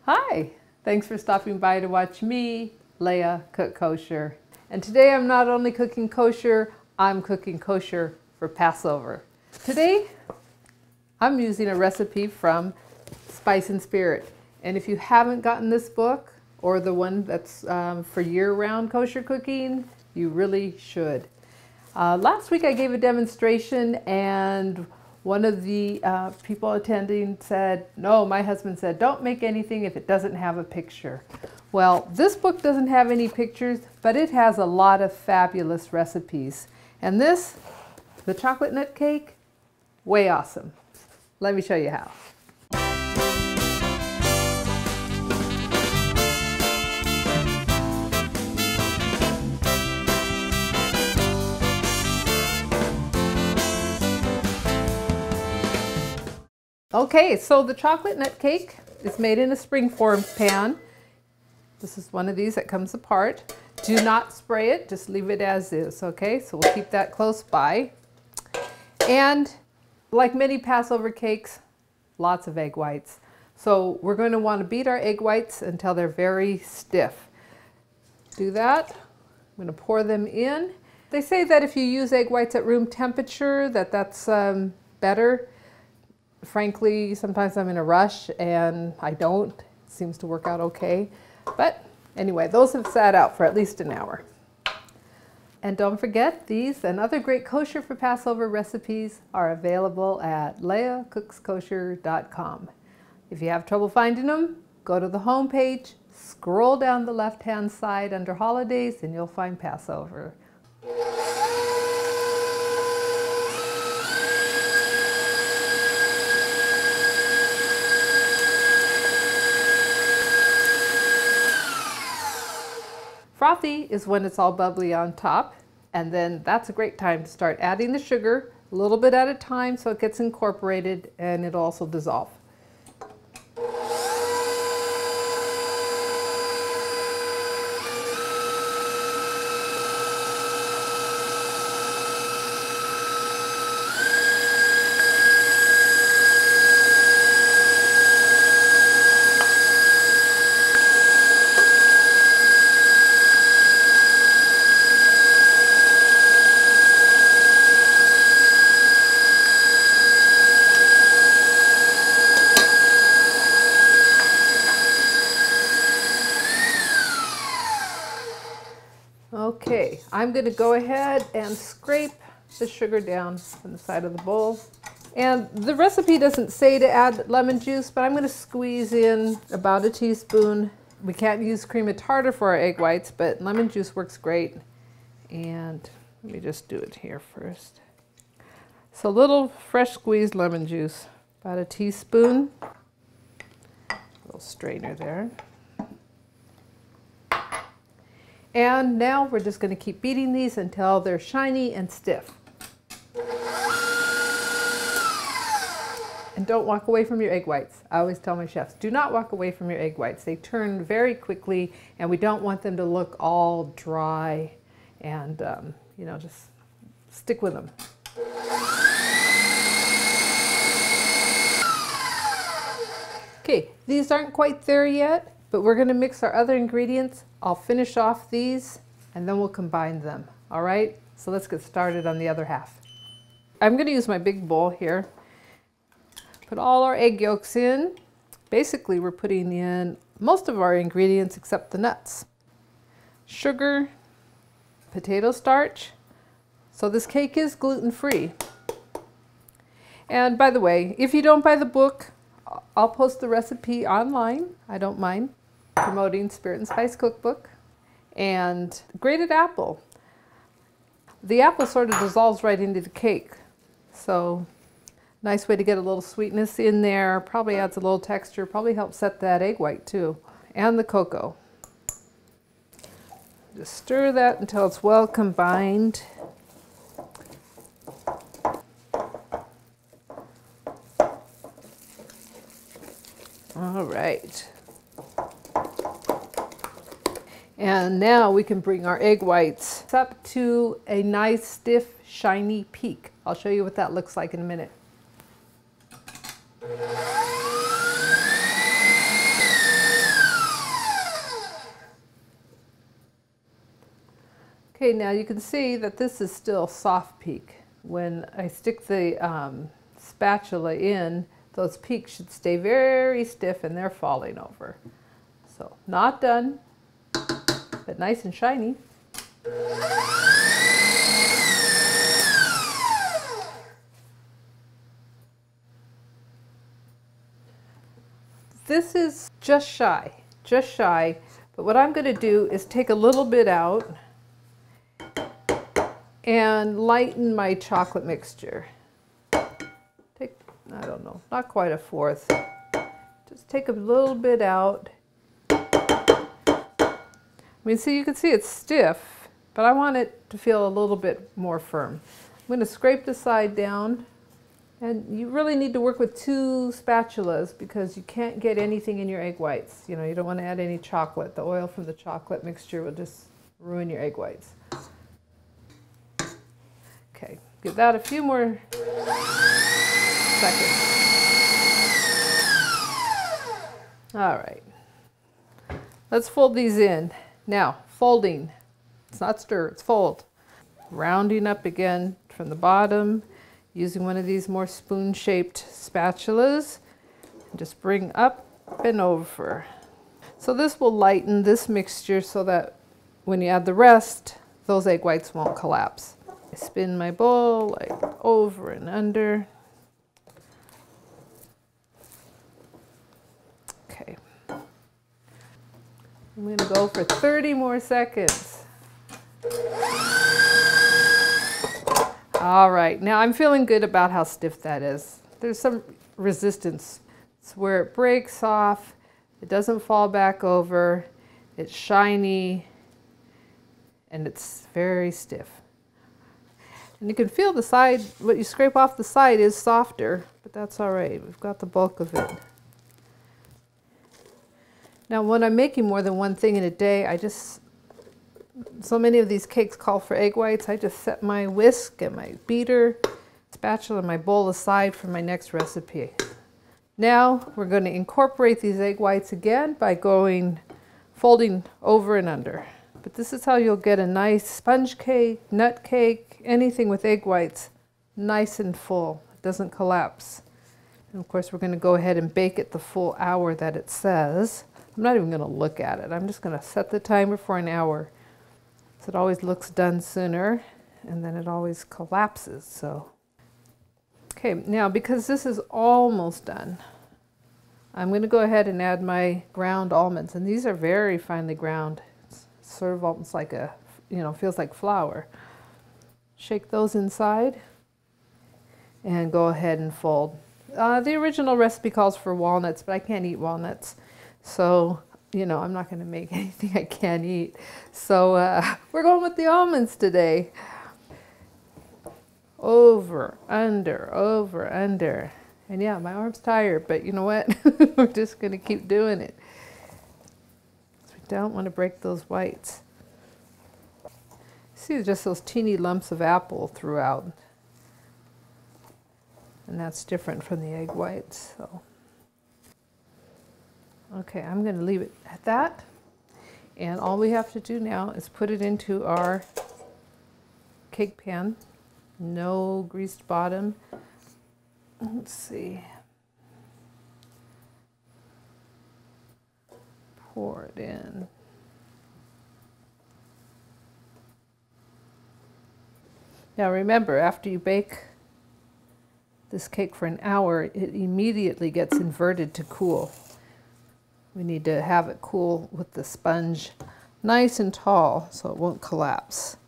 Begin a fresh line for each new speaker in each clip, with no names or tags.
Hi, thanks for stopping by to watch me, Leah, cook kosher. And today I'm not only cooking kosher, I'm cooking kosher for Passover. Today, I'm using a recipe from Spice and Spirit. And if you haven't gotten this book, or the one that's for year-round kosher cooking, you really should. Last week I gave a demonstration and one of the people attending said, no, my husband said, don't make anything if it doesn't have a picture. Well, this book doesn't have any pictures, but it has a lot of fabulous recipes. And this, the chocolate nut cake, way awesome. Let me show you how. Okay, so the chocolate nut cake is made in a springform pan. This is one of these that comes apart. Do not spray it, just leave it as is, okay? So we'll keep that close by. And like many Passover cakes, lots of egg whites. So we're going to want to beat our egg whites until they're very stiff. Do that. I'm going to pour them in. They say that if you use egg whites at room temperature, that's better. Frankly, sometimes I'm in a rush and I don't. It seems to work out okay. But anyway, those have sat out for at least an hour. And don't forget, these and other great kosher for Passover recipes are available at leahcookskosher.com. If you have trouble finding them, go to the home page, scroll down the left-hand side under holidays, and you'll find Passover. Frothy is when it's all bubbly on top, and then that's a great time to start adding the sugar a little bit at a time so it gets incorporated and it'll also dissolve. Okay, I'm going to go ahead and scrape the sugar down on the side of the bowl. And the recipe doesn't say to add lemon juice, but I'm going to squeeze in about a teaspoon. We can't use cream of tartar for our egg whites, but lemon juice works great. And let me just do it here first. So a little fresh squeezed lemon juice, about a teaspoon. A little strainer there. And now we're just going to keep beating these until they're shiny and stiff. And don't walk away from your egg whites. I always tell my chefs, do not walk away from your egg whites. They turn very quickly and we don't want them to look all dry and, you know, just stick with them. Okay, these aren't quite there yet, but we're going to mix our other ingredients. I'll finish off these and then we'll combine them. All right, so let's get started on the other half. I'm going to use my big bowl here. Put all our egg yolks in. Basically, we're putting in most of our ingredients except the nuts. Sugar, potato starch. So this cake is gluten-free. And by the way, if you don't buy the book, I'll post the recipe online. I don't mind promoting Spirit and Spice Cookbook. And grated apple. The apple sort of dissolves right into the cake. So nice way to get a little sweetness in there. Probably adds a little texture. Probably helps set that egg white too. And the cocoa. Just stir that until it's well combined. All right. And now we can bring our egg whites up to a nice, stiff, shiny peak. I'll show you what that looks like in a minute. Okay, now you can see that this is still soft peak. When I stick the spatula in, those peaks should stay very stiff and they're falling over. So not done, but nice and shiny. This is just shy, but what I'm going to do is take a little bit out and lighten my chocolate mixture. Take, I don't know, not quite a fourth. Just take a little bit out. I mean, see, you can see it's stiff, but I want it to feel a little bit more firm. I'm going to scrape the side down, and you really need to work with 2 spatulas because you can't get anything in your egg whites. You know, you don't want to add any chocolate. The oil from the chocolate mixture will just ruin your egg whites. Okay, give that a few more seconds. All right, let's fold these in. Now, folding. It's not stir, it's fold. Rounding up again from the bottom, using one of these more spoon-shaped spatulas. Just bring up and over. So this will lighten this mixture so that when you add the rest, those egg whites won't collapse. I spin my bowl like over and under. Okay. I'm going to go for 30 more seconds. All right, now I'm feeling good about how stiff that is. There's some resistance. It's where it breaks off, it doesn't fall back over, it's shiny, and it's very stiff. And you can feel the side, what you scrape off the side is softer, but that's all right. We've got the bulk of it. Now, when I'm making more than one thing in a day, so many of these cakes call for egg whites, I just set my whisk and my beater, spatula, and my bowl aside for my next recipe. Now, we're going to incorporate these egg whites again by folding over and under. But this is how you'll get a nice sponge cake, nut cake, anything with egg whites, nice and full. It doesn't collapse. And of course, we're going to go ahead and bake it the full hour that it says. I'm not even going to look at it. I'm just going to set the timer for an hour. So it always looks done sooner, and then it always collapses. So, okay, now because this is almost done, I'm going to go ahead and add my ground almonds. And these are very finely ground. It's sort of almost like a, feels like flour. Shake those inside and go ahead and fold. The original recipe calls for walnuts, but I can't eat walnuts. So, I'm not going to make anything I can't eat. So we're going with the almonds today. Over, under. And yeah, my arm's tired, but you know what? We're just going to keep doing it. We don't want to break those whites. See just those teeny lumps of apple throughout. And that's different from the egg whites. So. Okay, I'm going to leave it at that. And all we have to do now is put it into our cake pan. No greased bottom. Let's see. Pour it in. Now remember, after you bake this cake for an hour, it immediately gets inverted to cool. We need to have it cool with the sponge nice and tall so it won't collapse.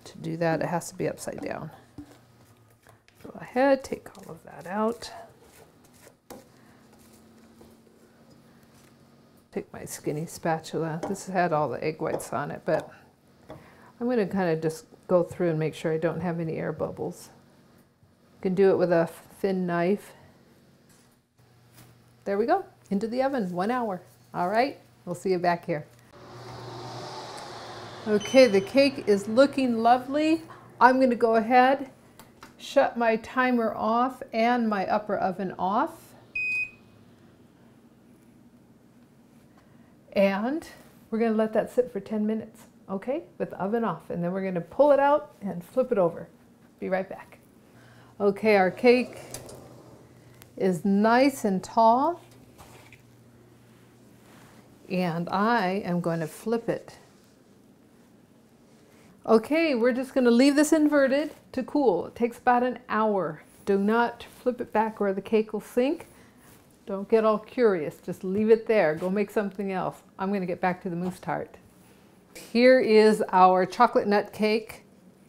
To do that, it has to be upside down. Go ahead, take all of that out. Take my skinny spatula. This had all the egg whites on it, but I'm going to kind of just go through and make sure I don't have any air bubbles. You can do it with a thin knife. There we go. Into the oven, 1 hour. All right, we'll see you back here. Okay, the cake is looking lovely. I'm going to go ahead, shut my timer off and my upper oven off. And we're going to let that sit for 10 minutes. okay, with the oven off. And then we're going to pull it out and flip it over. Be right back. Okay, our cake is nice and tall. And I am going to flip it. Okay, we're just going to leave this inverted to cool. It takes about an hour. Do not flip it back or the cake will sink. Don't get all curious. Just leave it there. Go make something else. I'm going to get back to the mousse tart. Here is our chocolate nut cake.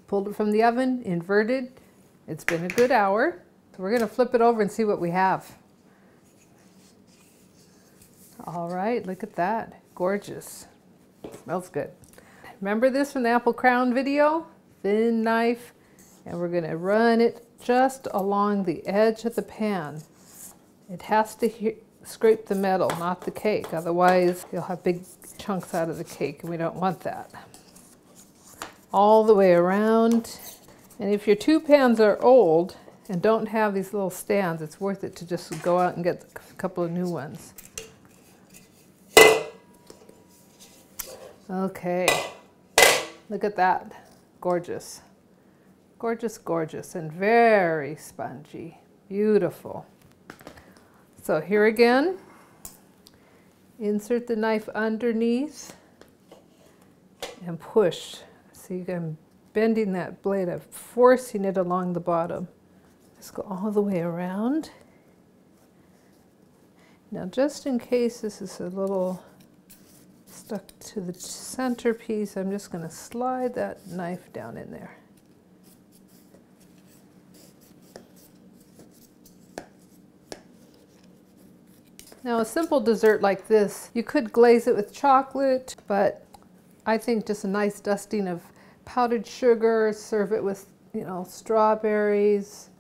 Pulled it from the oven, inverted. It's been a good hour. So we're going to flip it over and see what we have. All right, look at that. Gorgeous. Smells good. Remember this from the apple crown video? Thin knife, and we're going to run it just along the edge of the pan. It has to scrape the metal, not the cake. Otherwise, you'll have big chunks out of the cake, and we don't want that. All the way around. And if your two pans are old and don't have these little stands, it's worth it to just go out and get a couple of new ones. Okay, look at that. Gorgeous. Gorgeous, gorgeous, and very spongy. Beautiful. So here again, insert the knife underneath and push. See, I'm bending that blade, I'm forcing it along the bottom. Just go all the way around. Now, just in case this is a little stuck to the centerpiece, I'm just going to slide that knife down in there. Now, a simple dessert like this, you could glaze it with chocolate, but I think just a nice dusting of powdered sugar, serve it with, strawberries.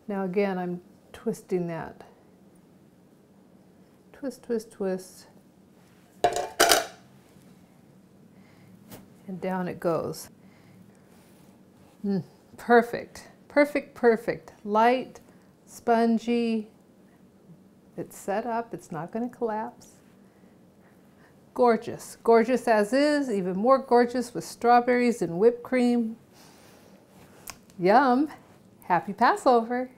Now again, I'm twisting that. Twist, twist, twist. And down it goes. Perfect, perfect, perfect. Light, spongy. It's set up, it's not going to collapse. Gorgeous, gorgeous as is, even more gorgeous with strawberries and whipped cream. Yum! Happy Passover!